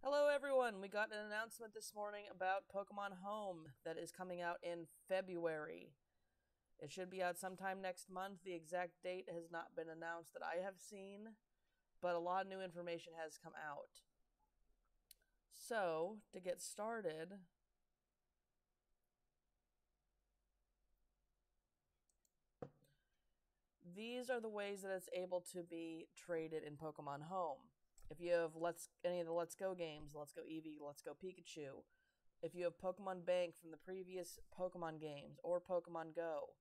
Hello everyone, we got an announcement this morning about Pokemon Home that is coming out in February. It should be out sometime next month. The exact date has not been announced that I have seen, but a lot of new information has come out. So, to get started, these are the ways that it's able to be traded in Pokemon Home. If you have any of the Let's Go games, Let's Go Eevee, Let's Go Pikachu, if you have Pokemon Bank from the previous Pokemon games or Pokemon Go,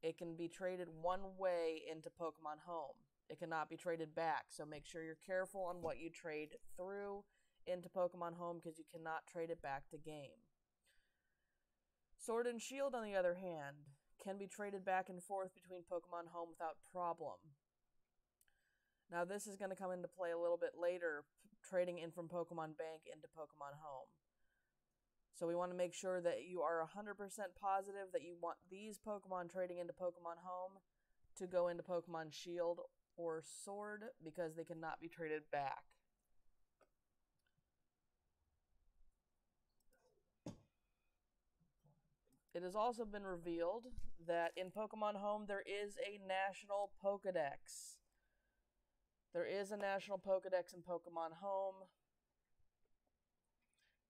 it can be traded one way into Pokemon Home. It cannot be traded back, so make sure you're careful on what you trade through into Pokemon Home because you cannot trade it back to game. Sword and Shield, on the other hand, can be traded back and forth between Pokemon Home without problem. Now, this is going to come into play a little bit later, trading in from Pokemon Bank into Pokemon Home. So we want to make sure that you are 100% positive that you want these Pokemon trading into Pokemon Home to go into Pokemon Shield or Sword because they cannot be traded back. It has also been revealed that in Pokemon Home there is a national Pokedex. There is a national Pokedex in Pokemon Home.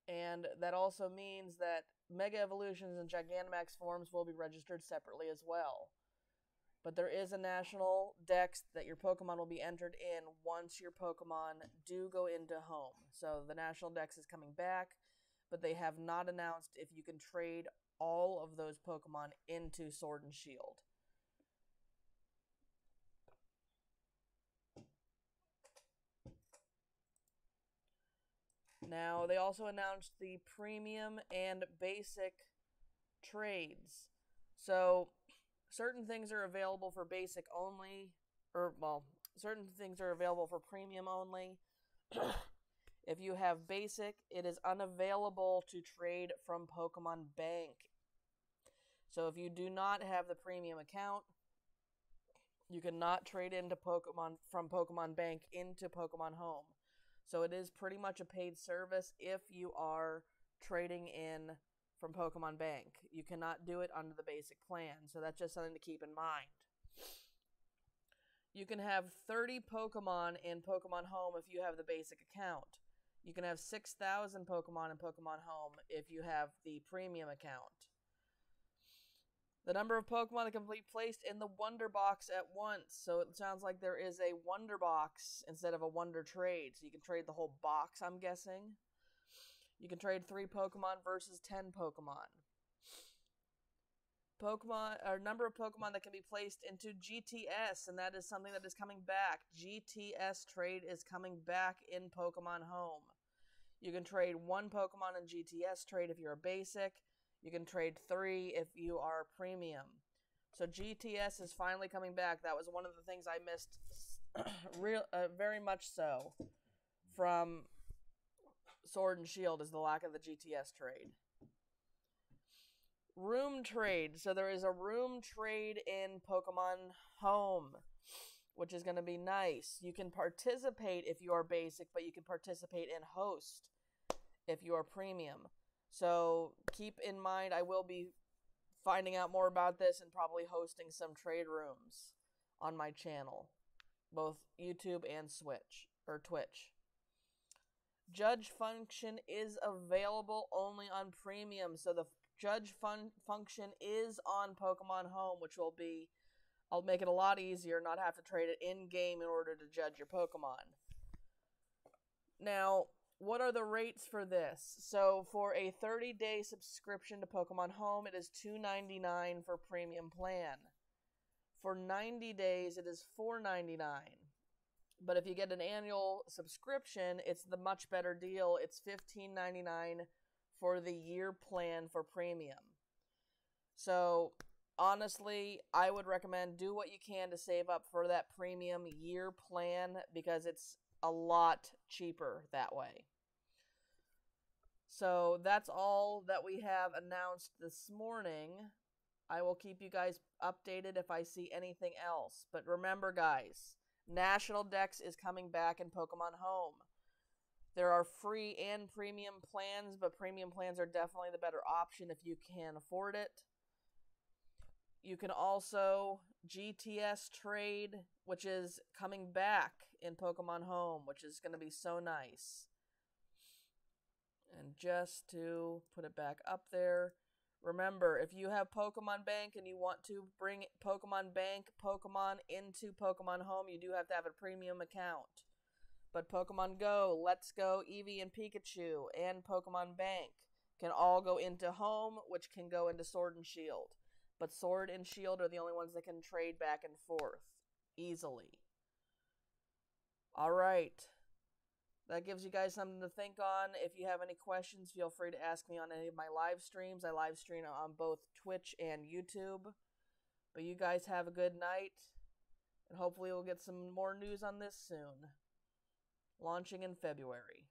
And that also means that Mega Evolutions and Gigantamax forms will be registered separately as well. But there is a national dex that your Pokemon will be entered in once your Pokemon do go into Home. So the national dex is coming back, but they have not announced if you can trade all of those Pokemon into Sword and Shield. Now, they also announced the premium and basic trades. So, certain things are available for basic only, certain things are available for premium only. If you have basic, it is unavailable to trade from Pokemon Bank. So, if you do not have the premium account, you cannot trade into Pokemon from Pokemon Bank into Pokemon Home. So it is pretty much a paid service if you are trading in from Pokemon Bank. You cannot do it under the basic plan, so that's just something to keep in mind. You can have 30 Pokemon in Pokemon Home if you have the basic account. You can have 6,000 Pokemon in Pokemon Home if you have the premium account. The number of Pokemon that can be placed in the Wonder Box at once. So it sounds like there is a Wonder Box instead of a Wonder Trade. So you can trade the whole box, I'm guessing. You can trade 3 Pokemon versus 10 Pokemon. Number of Pokemon that can be placed into GTS, and that is something that is coming back. GTS trade is coming back in Pokemon Home. You can trade 1 Pokemon in GTS trade if you're a basic. You can trade 3 if you are premium. So GTS is finally coming back. That was one of the things I missed very much so from Sword and Shield is the lack of the GTS trade. Room trade. So there is a room trade in Pokemon Home, which is going to be nice. You can participate if you are basic, but you can participate in host if you are premium. So keep in mind, I will be finding out more about this and probably hosting some trade rooms on my channel, both YouTube and Twitch. Judge function is available only on premium, so the judge function is on Pokemon Home, which I'll make it a lot easier, not have to trade it in-game in order to judge your Pokemon. Now, what are the rates for this? So for a 30-day subscription to Pokemon Home, it is $2.99 for premium plan. For 90 days, it is $4.99. But if you get an annual subscription, it's the much better deal. It's $15.99 for the year plan for premium. So honestly, I would recommend do what you can to save up for that premium year plan because it's a lot cheaper that way. So that's all that we have announced this morning. I will keep you guys updated if I see anything else. But remember, guys, National Dex is coming back in Pokemon Home. There are free and premium plans, but premium plans are definitely the better option if you can afford it. You can also GTS trade, which is coming back in Pokemon Home, which is going to be so nice. And just to put it back up there, remember, if you have Pokemon Bank and you want to bring Pokemon Bank Pokemon into Pokemon Home, you do have to have a premium account. But Pokemon Go, Let's Go, Eevee, and Pikachu, and Pokemon Bank can all go into Home, which can go into Sword and Shield. But Sword and Shield are the only ones that can trade back and forth easily. Alright. That gives you guys something to think on. If you have any questions, feel free to ask me on any of my live streams. I live stream on both Twitch and YouTube. But you guys have a good night. And hopefully we'll get some more news on this soon. Launching in February.